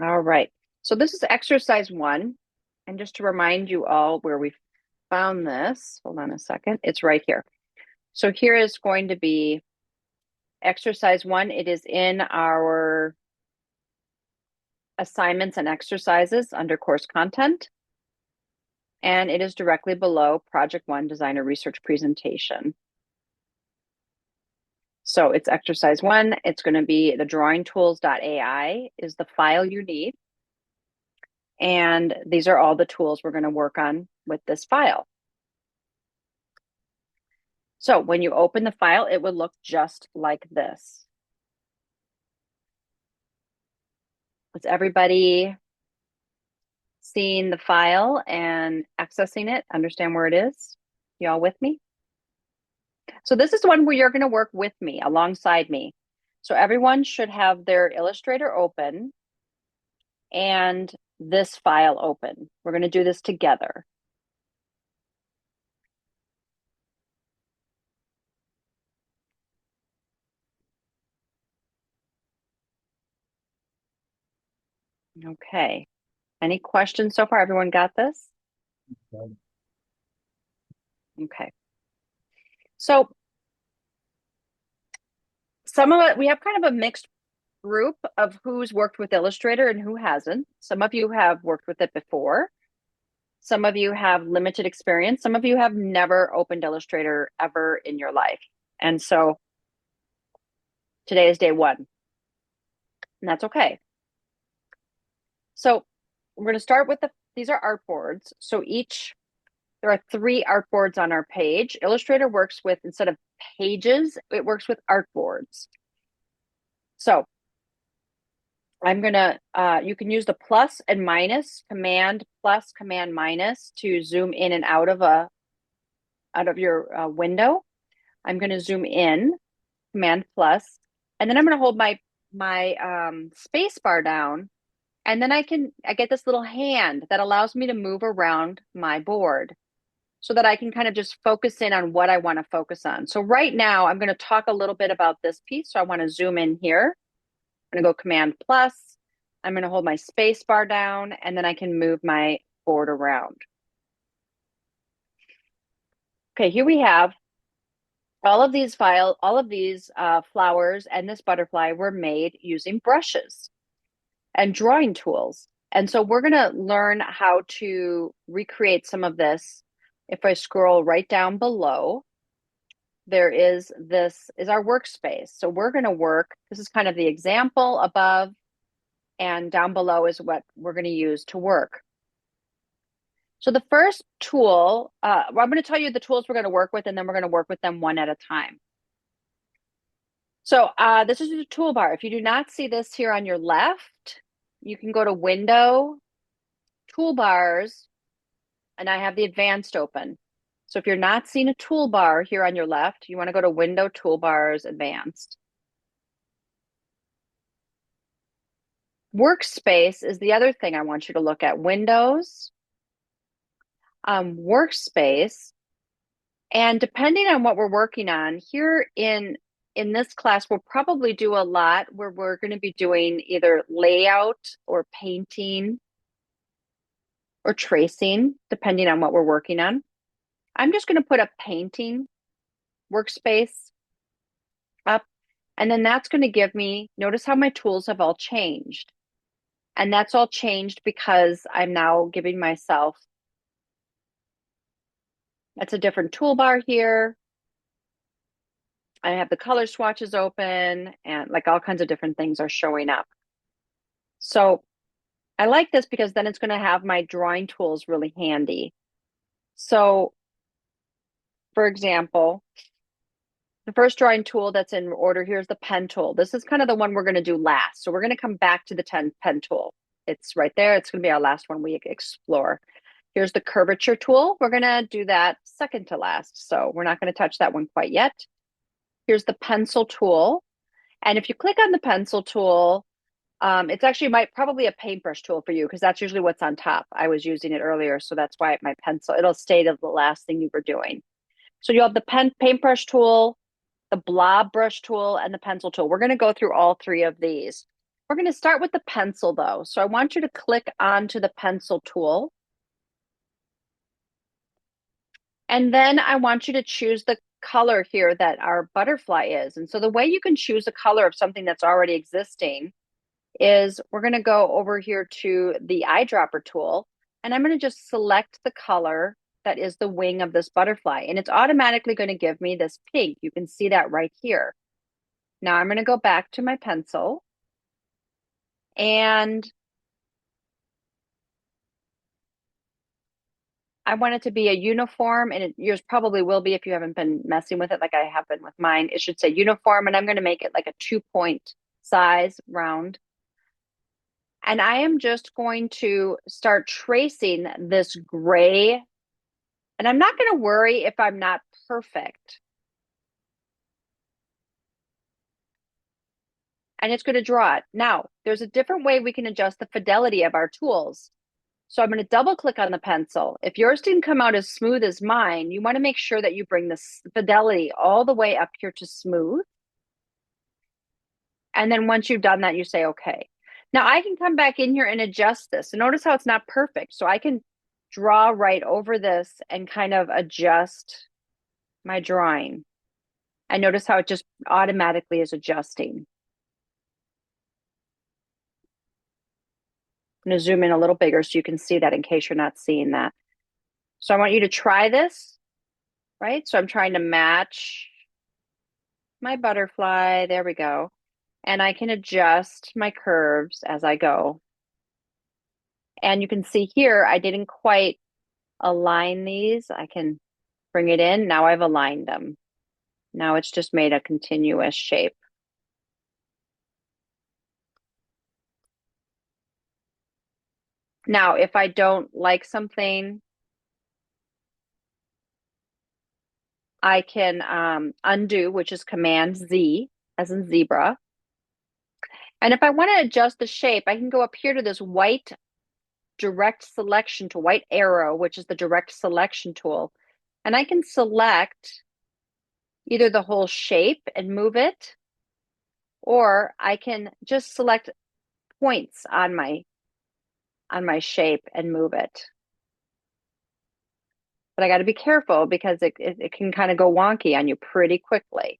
All right. So this is exercise one. And just to remind you all where we found this, hold on a second. It's right here. So here is going to be exercise one. It is in our assignments and exercises under course content. And it is directly below project one, designer research presentation. So it's exercise one. It's going to be the drawingtools.ai is the file you need. And these are all the tools we're going to work on with this file. So when you open the file, it would look just like this. Is everybody seeing the file and accessing it? Understand where it is? You all with me? So this is the one where you're going to work with me, alongside me. So everyone should have their Illustrator open and this file open. We're going to do this together. Okay. Any questions so far? Everyone got this? Okay. So some of it, we have kind of a mixed group of who's worked with Illustrator and who hasn't. Some of you have worked with it before. Some of you have limited experience. Some of you have never opened Illustrator ever in your life. And so today is day one, and that's okay. So we're going to start with these are artboards. So there are 3 artboards on our page. Illustrator works with, instead of pages, it works with artboards. So I'm gonna, you can use the plus and minus, command plus, command minus to zoom in and out of your window. I'm gonna zoom in, command plus, and then I'm gonna hold my space bar down, and then I get this little hand that allows me to move around my board so that I can kind of just focus in on what I want to focus on. So right now I'm going to talk a little bit about this piece. So I want to zoom in here. I'm going to go command plus. I'm going to hold my space bar down, and then I can move my board around. Okay, here we have all of these flowers and this butterfly were made using brushes and drawing tools. And so we're going to learn how to recreate some of this. If I scroll right down below, this is our workspace. So we're going to work, this is kind of the example above, and down below is what we're going to use to work. So the first tool, I'm going to tell you the tools we're going to work with, and then we're going to work with them one at a time. So this is the toolbar. If you do not see this here on your left, you can go to Window, Toolbars, and I have the advanced open. So if you're not seeing a toolbar here on your left, you want to go to Window, Toolbars, Advanced. Workspace is the other thing I want you to look at. Windows, Workspace, and depending on what we're working on, here in this class, we'll probably do a lot where we're going to be doing either layout or painting or tracing, depending on what we're working on. I'm just going to put a painting workspace up, and then that's going to give me, notice how my tools have all changed. And that's all changed because I'm now giving myself, that's a different toolbar here. I have the color swatches open, and like all kinds of different things are showing up. So I like this because then it's going to have my drawing tools really handy. So for example, the first drawing tool that's in order here is the pen tool. This is kind of the one we're going to do last. So we're going to come back to the pen tool. It's right there. It's going to be our last one we explore. Here's the curvature tool. We're going to do that second to last. So we're not going to touch that one quite yet. Here's the pencil tool. And if you click on the pencil tool, it's actually probably a paintbrush tool for you because that's usually what's on top. I was using it earlier, so that's why my pencil, it'll stay to the last thing you were doing. So you have the paintbrush tool, the blob brush tool, and the pencil tool. We're going to go through all 3 of these. We're going to start with the pencil though. So I want you to click onto the pencil tool. And then I want you to choose the color here that our butterfly is. And so the way you can choose a color of something that's already existing is we're going to go over here to the eyedropper tool, and I'm going to just select the color that is the wing of this butterfly. And it's automatically going to give me this pink. You can see that right here. Now I'm going to go back to my pencil, and I want it to be a uniform, and yours probably will be if you haven't been messing with it like I have been with mine. It should say uniform, and I'm going to make it like a 2-point size round. And I am just going to start tracing this gray, and I'm not going to worry if I'm not perfect. And it's going to draw it. Now, there's a different way we can adjust the fidelity of our tools. So I'm going to double click on the pencil. If yours didn't come out as smooth as mine, you want to make sure that you bring the fidelity all the way up here to smooth. And then once you've done that, you say, okay. Now I can come back in here and adjust this. And notice how it's not perfect. So I can draw right over this and kind of adjust my drawing. And notice how it just automatically is adjusting. I'm going to zoom in a little bigger so you can see that in case you're not seeing that. So I want you to try this, right? So I'm trying to match my butterfly. There we go. And I can adjust my curves as I go. And you can see here, I didn't quite align these. I can bring it in. Now I've aligned them. Now it's just made a continuous shape. Now, if I don't like something, I can undo, which is Command Z, as in zebra. And if I want to adjust the shape, I can go up here to this white direct selection tool, white arrow, which is the direct selection tool. And I can select either the whole shape and move it, or I can just select points on my shape and move it. But I got to be careful because it can kind of go wonky on you pretty quickly.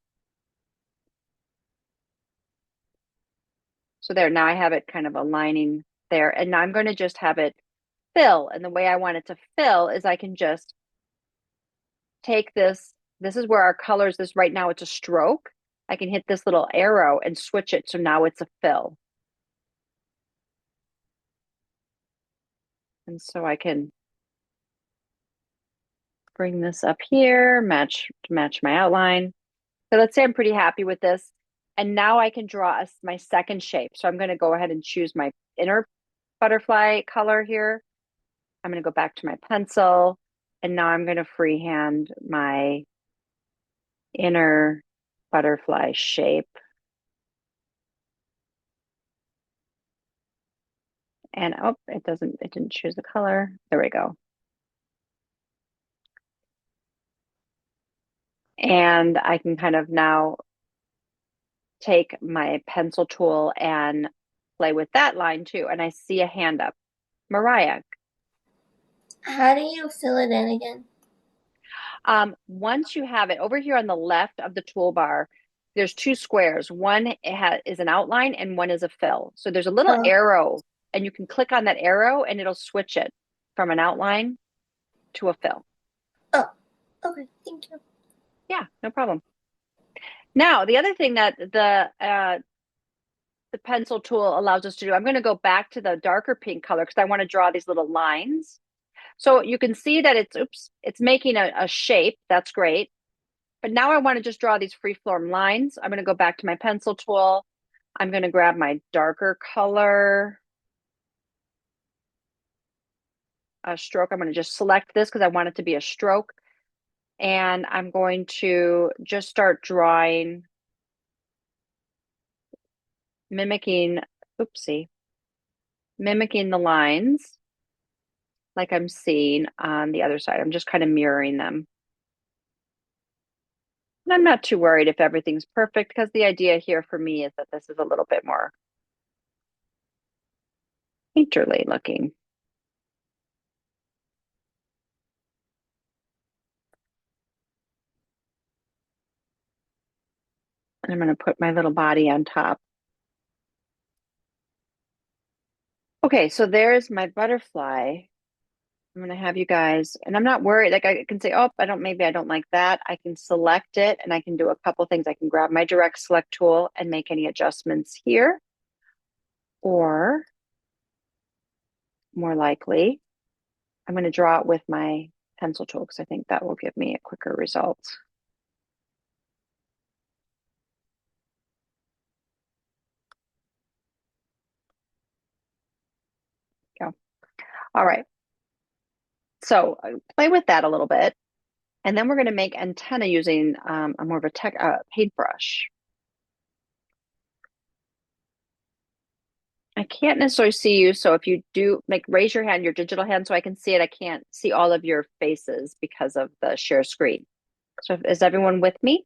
So there, now I have it kind of aligning there. And now I'm going to just have it fill. And the way I want it to fill is I can just take this. This is where our colors, this right now it's a stroke. I can hit this little arrow and switch it. So now it's a fill. And so I can bring this up here, match my outline. So let's say I'm pretty happy with this. And now I can draw my second shape. So I'm going to go ahead and choose my inner butterfly color here. I'm going to go back to my pencil. And now I'm going to freehand my inner butterfly shape. And oh, it didn't choose the color. There we go. And I can kind of now take my pencil tool and play with that line too. And I see a hand up. Mariah. How do you fill it in again? Once you have it over here on the left of the toolbar, there's two squares. One is an outline and one is a fill. So there's a little Oh, arrow, and you can click on that arrow and it'll switch it from an outline to a fill. oh, okay, thank you. Yeah, no problem. Now, the other thing that the pencil tool allows us to do, I'm going to go back to the darker pink color because I want to draw these little lines. So you can see that it's making a shape. That's great. But now I want to just draw these free-form lines. I'm going to go back to my pencil tool. I'm going to grab my darker color stroke. I'm going to just select this because I want it to be a stroke. And I'm going to just start drawing, mimicking the lines like I'm seeing on the other side. I'm just kind of mirroring them. And I'm not too worried if everything's perfect because the idea here for me is that this is a little bit more painterly looking. And I'm going to put my little body on top. Okay, so there's my butterfly. I'm going to have you guys, and I'm not worried. Like I can say, oh, maybe I don't like that. I can select it and I can do a couple things. I can grab my direct select tool and make any adjustments here. Or more likely, I'm going to draw it with my pencil tool because I think that will give me a quicker result. Go. All right. So play with that a little bit. And then we're going to make antenna using a more of a paintbrush. I can't necessarily see you, so if you do raise your hand, your digital hand, so I can see it. I can't see all of your faces because of the share screen. So is everyone with me?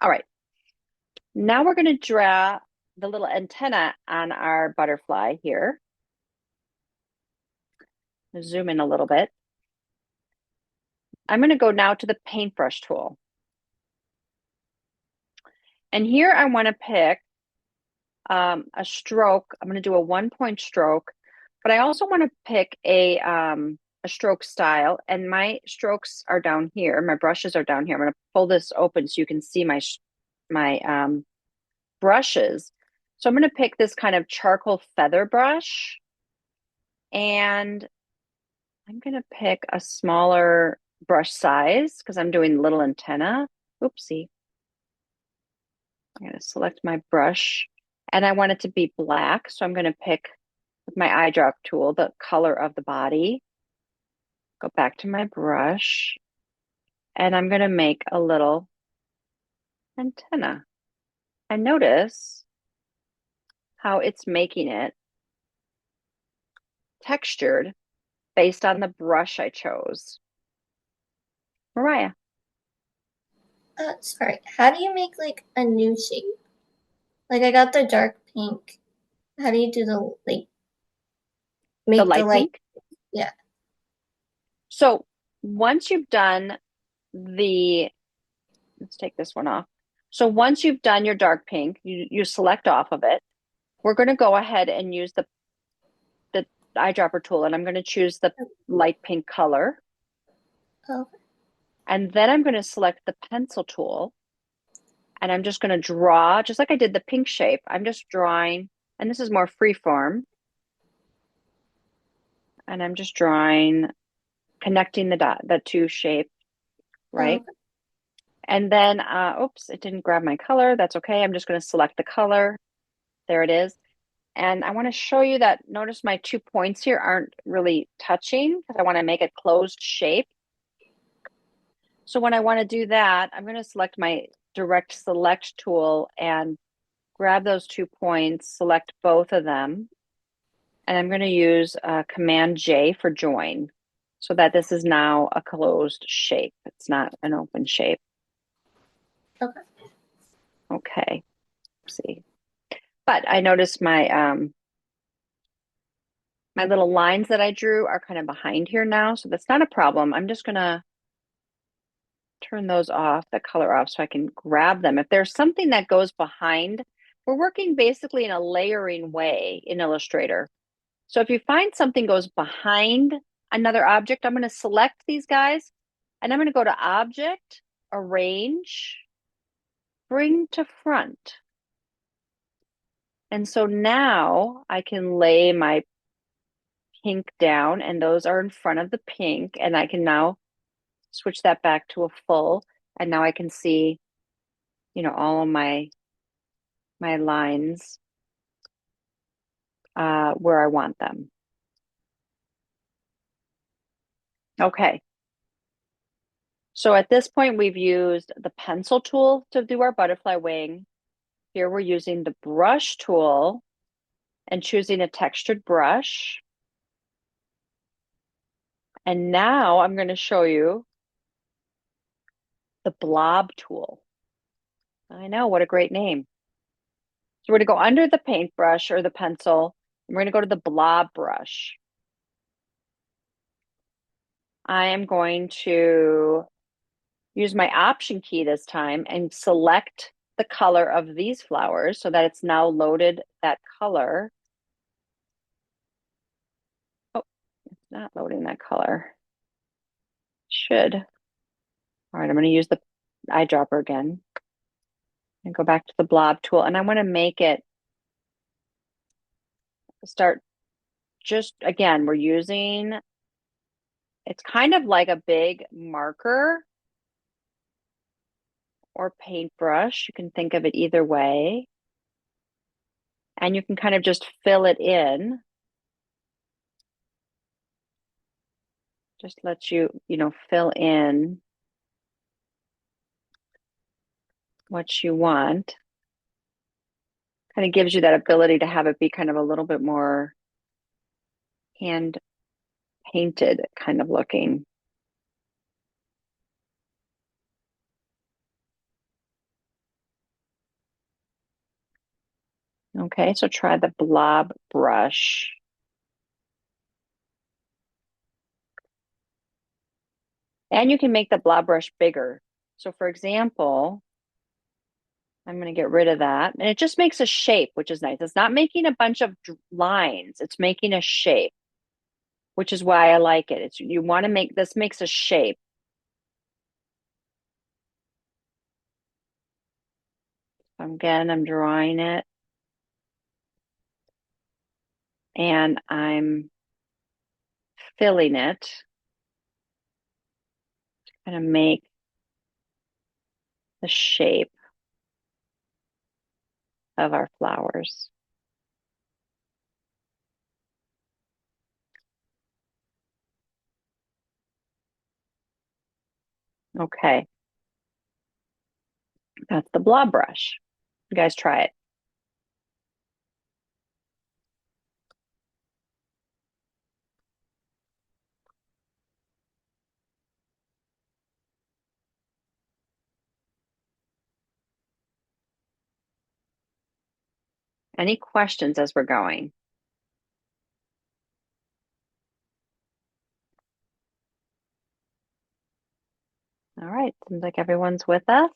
All right. Now we're going to draw the little antenna on our butterfly here. Zoom in a little bit. I'm going to go now to the paintbrush tool. And here I want to pick a stroke. I'm going to do a 1-point stroke, but I also want to pick a stroke style. And my strokes are down here. My brushes are down here. I'm going to pull this open so you can see my brushes. So I'm going to pick this kind of charcoal feather brush, and I'm going to pick a smaller brush size because I'm doing little antenna. Oopsie. I'm going to select my brush, and I want it to be black. So I'm going to pick with my eyedrop tool the color of the body. Go back to my brush, and I'm going to make a little antenna. And notice how it's making it textured based on the brush I chose. Mariah. Sorry. How do you make like a new shape? Like I got the dark pink. How do you do the like The make the light light? pink. Yeah. So once you've done let's take this one off. So once you've done your dark pink, you select off of it. We're going to go ahead and use the eyedropper tool, and I'm going to choose the light pink color. Oh. And then I'm going to select the pencil tool, and I'm just going to draw, just like I did the pink shape. I'm just drawing, and this is more free form. And I'm just drawing, connecting the two shapes, right? Oh. And then, oops, it didn't grab my color. That's okay. I'm just going to select the color. There it is. And I want to show you that, notice my 2 points here aren't really touching because I want to make a closed shape. So when I want to do that, I'm going to select my direct select tool and grab those 2 points, select both of them. And I'm going to use Command J for join so that this is now a closed shape. It's not an open shape. Okay. Okay. Let's see. But I noticed my my little lines that I drew are kind of behind here now, so that's not a problem. I'm just going to turn those off, the color off, so I can grab them. If there's something that goes behind, we're working basically in a layering way in Illustrator. So if you find something goes behind another object, I'm going to select these guys, and I'm going to go to Object, Arrange, Bring to Front. And so now I can lay my pink down, and those are in front of the pink, and I can now switch that back to a full, and now I can see, all of my lines where I want them. Okay. So at this point, we've used the pencil tool to do our butterfly wing. Here we're using the brush tool and choosing a textured brush. And now I'm going to show you the blob tool. I know, what a great name. So we're going to go under the paintbrush or the pencil, and we're going to go to the blob brush. I am going to use my option key this time and select the color of these flowers so that it's now loaded that color. Oh, it's not loading that color. Should. All right, I'm going to use the eyedropper again and go back to the blob tool. And I want to make it start just, again, we're using, it's kind of like a big marker or paintbrush. You can think of it either way. And you can kind of just fill it in. Just lets you, fill in what you want. Kind of gives you that ability to have it be kind of a little bit more hand painted kind of looking. Okay, so try the blob brush. And you can make the blob brush bigger. So for example, I'm going to get rid of that. And it just makes a shape, which is nice. It's not making a bunch of lines. It's making a shape, which is why I like it. It's you want to make this makes a shape. Again, I'm drawing it. And I'm filling it to kind of make the shape of our flowers. Okay, that's the blob brush. You guys try it. Any questions as we're going? All right, seems like everyone's with us.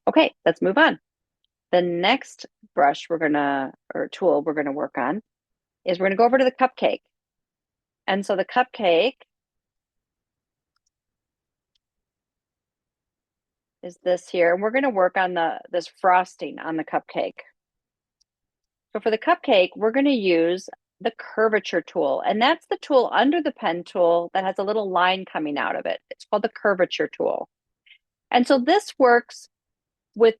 Okay, let's move on. The next brush or tool we're gonna work on is we're gonna go over to the cupcake. And so the cupcake is this here. And we're gonna work on this frosting on the cupcake. So for the cupcake, we're gonna use the curvature tool. And that's the tool under the pen tool that has a little line coming out of it. It's called the curvature tool. And so this works with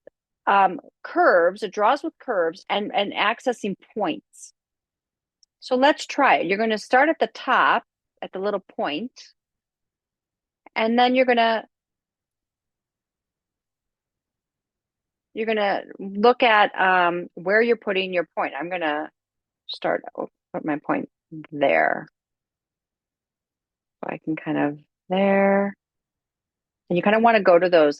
curves, it draws with curves and accessing points. So let's try it. You're going to start at the top, at the little point, and then you're going to look at where you're putting your point. I'm going to put my point there. So I can kind of there. And you kind of want to go to those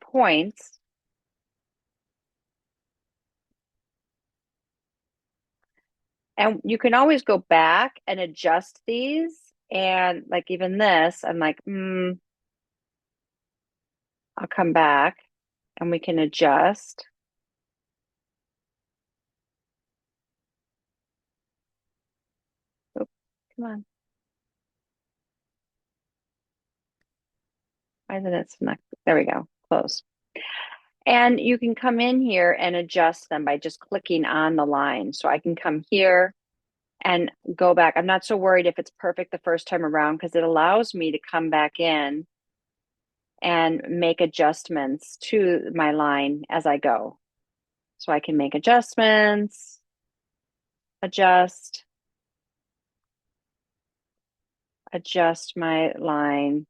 points. And you can always go back and adjust these. And like even this, I'm like, I'll come back and we can adjust. Oop, come on. Why isn't it select? There we go. Close. And you can come in here and adjust them by just clicking on the line. So I can come here and go back. I'm not so worried if it's perfect the first time around because it allows me to come back in and make adjustments to my line as I go. So I can make adjustments, adjust my line.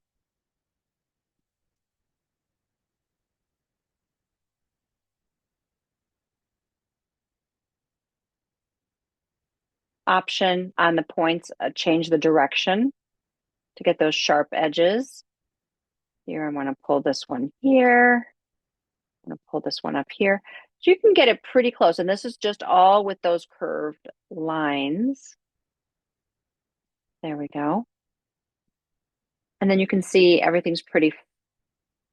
option on the points, change the direction to get those sharp edges. Here, I want to pull this one here. I'm going to pull this one up here. So you can get it pretty close. And this is just all with those curved lines. There we go. And then you can see everything's pretty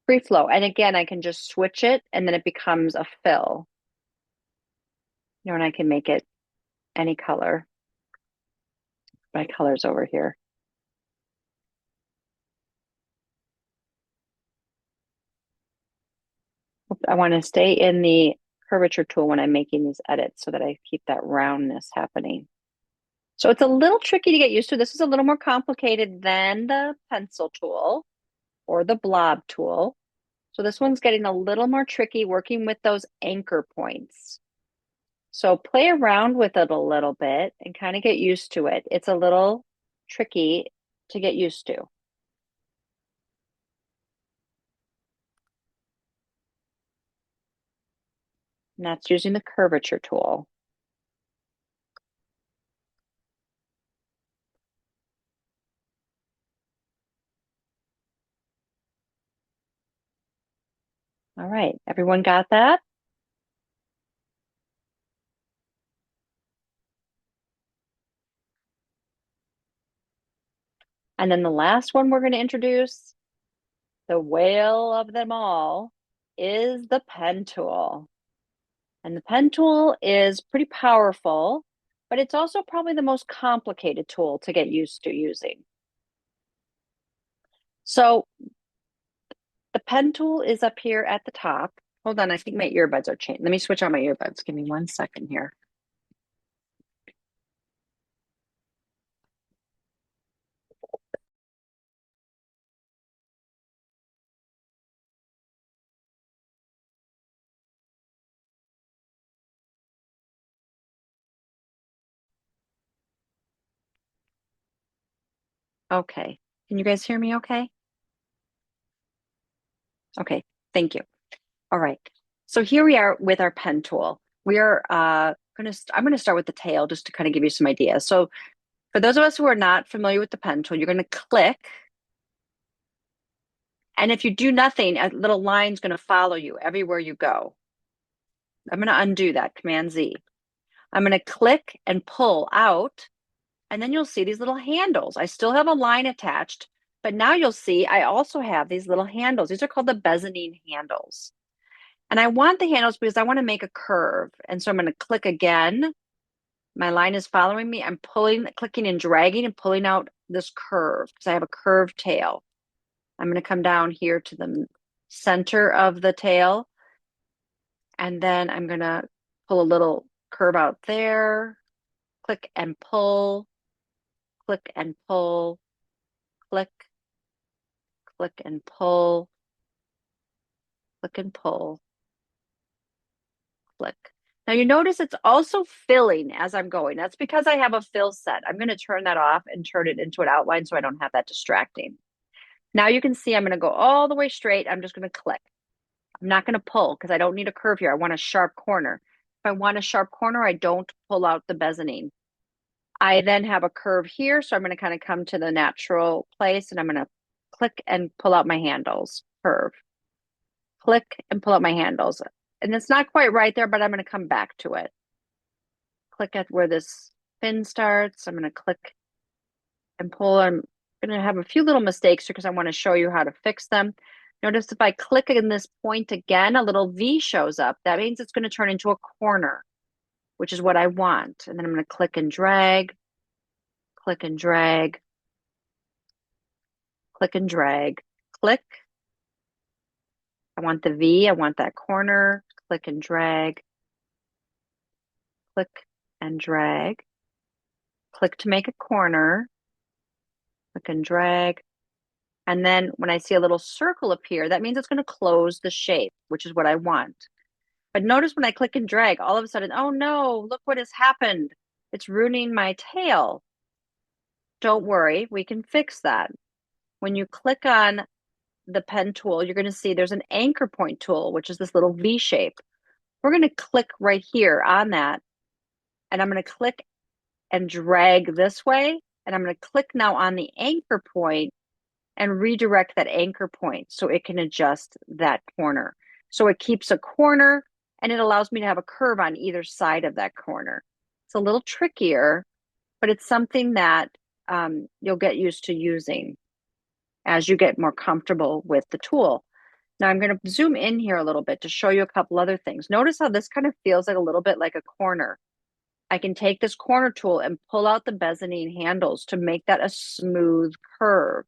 free flow. And again, I can just switch it and then it becomes a fill. You know, and I can make it any color. My color's over here. I want to stay in the curvature tool when I'm making these edits so that I keep that roundness happening. So it's a little tricky to get used to. This is a little more complicated than the pencil tool or the blob tool. So this one's getting a little more tricky working with those anchor points. So play around with it a little bit and kind of get used to it. It's a little tricky to get used to. And that's using the curvature tool. All right, everyone got that? And then the last one we're going to introduce, the whale of them all, is the pen tool. And the pen tool is pretty powerful, but it's also probably the most complicated tool to get used to using. So the pen tool is up here at the top. Hold on, I think my earbuds are changed. Let me switch on my earbuds. Give me 1 second here. Okay. Can you guys hear me okay? Okay, thank you. All right. So here we are with our pen tool. We are I'm gonna start with the tail just to kind of give you some ideas. So for those of us who are not familiar with the pen tool, you're gonna click, and if you do nothing, a little line's gonna follow you everywhere you go. I'm gonna undo that, Command Z. I'm gonna click and pull out, and then you'll see these little handles. I still have a line attached, but now you'll see I also have these little handles. These are called the Bezineing handles. And I want the handles because I want to make a curve. And so I'm going to click again. My line is following me. I'm clicking and dragging and pulling out this curve because I have a curved tail. I'm going to come down here to the center of the tail. And then I'm going to pull a little curve out there. Click and pull. Click and pull. Click. Click and pull. Click and pull. Click. Now you notice it's also filling as I'm going. That's because I have a fill set. I'm going to turn that off and turn it into an outline so I don't have that distracting. Now you can see I'm going to go all the way straight. I'm just going to click. I'm not going to pull because I don't need a curve here. I want a sharp corner. If I want a sharp corner, I don't pull out the Bezineing. I then have a curve here, so I'm going to kind of come to the natural place and I'm going to click and pull out my handles, curve. Click and pull out my handles. And it's not quite right there, but I'm going to come back to it. Click at where this fin starts. I'm going to click and pull. I'm going to have a few little mistakes here because I want to show you how to fix them. Notice if I click in this point again, a little V shows up. That means it's going to turn into a corner, which is what I want. And then I'm going to click and drag, click and drag, click and drag, click. I want the V. I want that corner. Click and drag, click and drag. Click to make a corner, click and drag. And then when I see a little circle appear, that means it's going to close the shape, which is what I want. But notice when I click and drag, all of a sudden, oh no, look what has happened. It's ruining my tail. Don't worry, we can fix that. When you click on the pen tool, you're going to see there's an anchor point tool, which is this little V shape. We're going to click right here on that. And I'm going to click and drag this way. And I'm going to click now on the anchor point and redirect that anchor point so it can adjust that corner. So it keeps a corner and it allows me to have a curve on either side of that corner. It's a little trickier, but it's something that you'll get used to using as you get more comfortable with the tool. Now I'm going to zoom in here a little bit to show you a couple other things. Notice how this kind of feels like a little bit like a corner. I can take this corner tool and pull out the mezzanine handles to make that a smooth curve.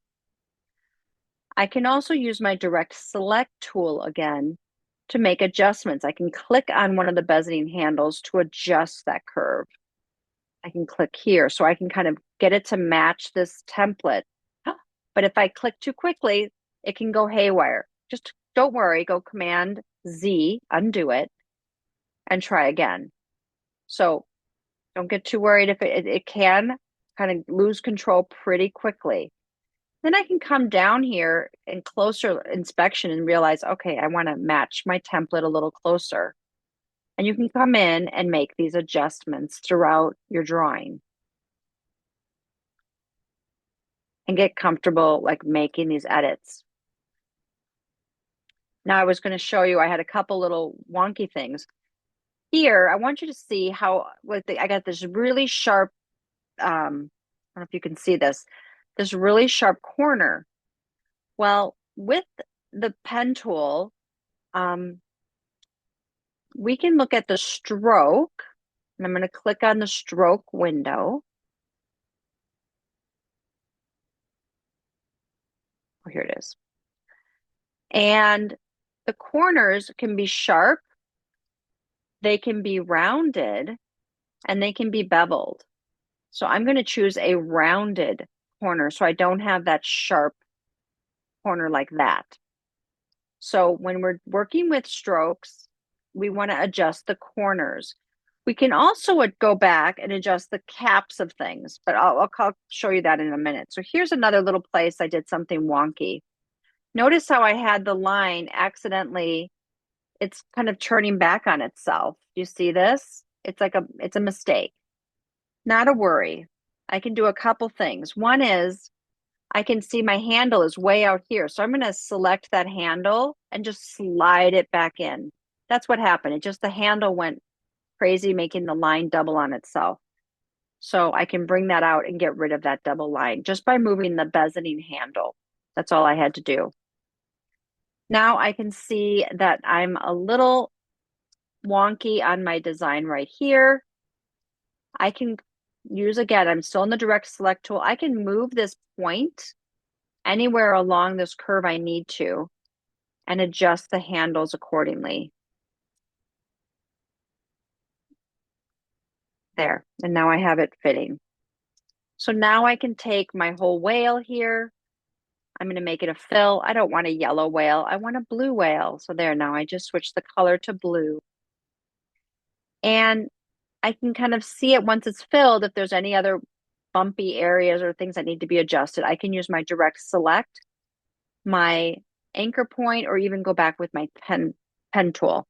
I can also use my direct select tool again to make adjustments. I can click on one of the mezzanine handles to adjust that curve. I can click here so I can kind of get it to match this template. But if I click too quickly, it can go haywire. Just don't worry, go Command Z, undo it, and try again. So don't get too worried if it can kind of lose control pretty quickly. Then I can come down here in closer inspection and realize, okay, I want to match my template a little closer. And you can come in and make these adjustments throughout your drawing and get comfortable like making these edits. Now I was going to show you, I had a couple little wonky things. Here, I want you to see how I got this really sharp, I don't know if you can see this really sharp corner. Well, with the pen tool, we can look at the stroke, and I'm going to click on the stroke window. Oh, here it is. And the corners can be sharp, they can be rounded, and they can be beveled. So I'm going to choose a rounded corner so I don't have that sharp corner like that. So when we're working with strokes, we want to adjust the corners. We can also go back and adjust the caps of things, but I'll show you that in a minute. So here's another little place I did something wonky. Notice how I had the line accidentally, it's kind of turning back on itself. You see this? It's a mistake. Not a worry. I can do a couple things. One is I can see my handle is way out here. So I'm going to select that handle and just slide it back in. That's what happened. It just, the handle went crazy, making the line double on itself. So I can bring that out and get rid of that double line just by moving the mezzanine handle. That's all I had to do. Now I can see that I'm a little wonky on my design right here. I can use, again, I'm still in the direct select tool. I can move this point anywhere along this curve I need to and adjust the handles accordingly. There, and now I have it fitting. So now I can take my whole whale here. I'm going to make it a fill. I don't want a yellow whale. I want a blue whale. So there, now I just switched the color to blue. And I can kind of see it once it's filled. If there's any other bumpy areas or things that need to be adjusted, I can use my direct select, my anchor point, or even go back with my pen tool.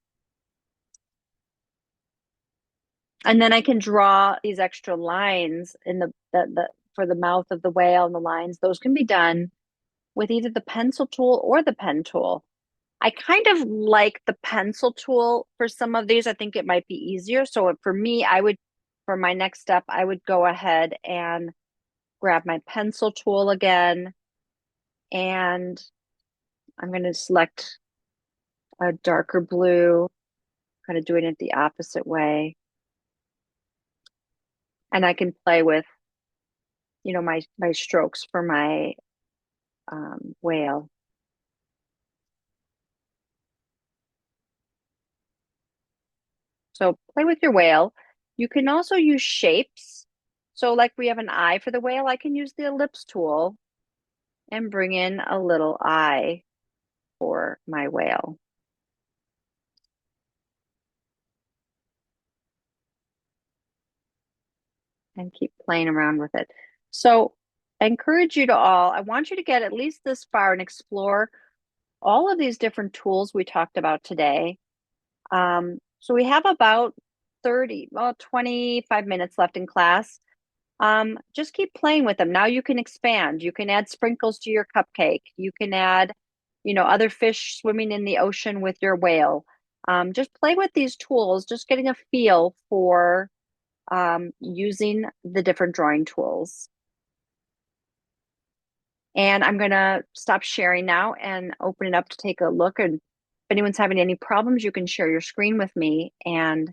And then I can draw these extra lines in the for the mouth of the whale and the lines. Those can be done with either the pencil tool or the pen tool. I kind of like the pencil tool for some of these. I think it might be easier. So for me, for my next step, I would go ahead and grab my pencil tool again. And I'm going to select a darker blue, kind of doing it the opposite way. And I can play with, my strokes for my whale. So play with your whale. You can also use shapes. So like we have an eye for the whale, I can use the ellipse tool and bring in a little eye for my whale. And keep playing around with it. So I encourage you to I want you to get at least this far and explore all of these different tools we talked about today. So we have about 25 minutes left in class. Just keep playing with them. Now you can expand. You can add sprinkles to your cupcake. You can add, other fish swimming in the ocean with your whale. Just play with these tools, just getting a feel for using the different drawing tools. And I'm going to stop sharing now and open it up to take a look. And if anyone's having any problems, you can share your screen with me and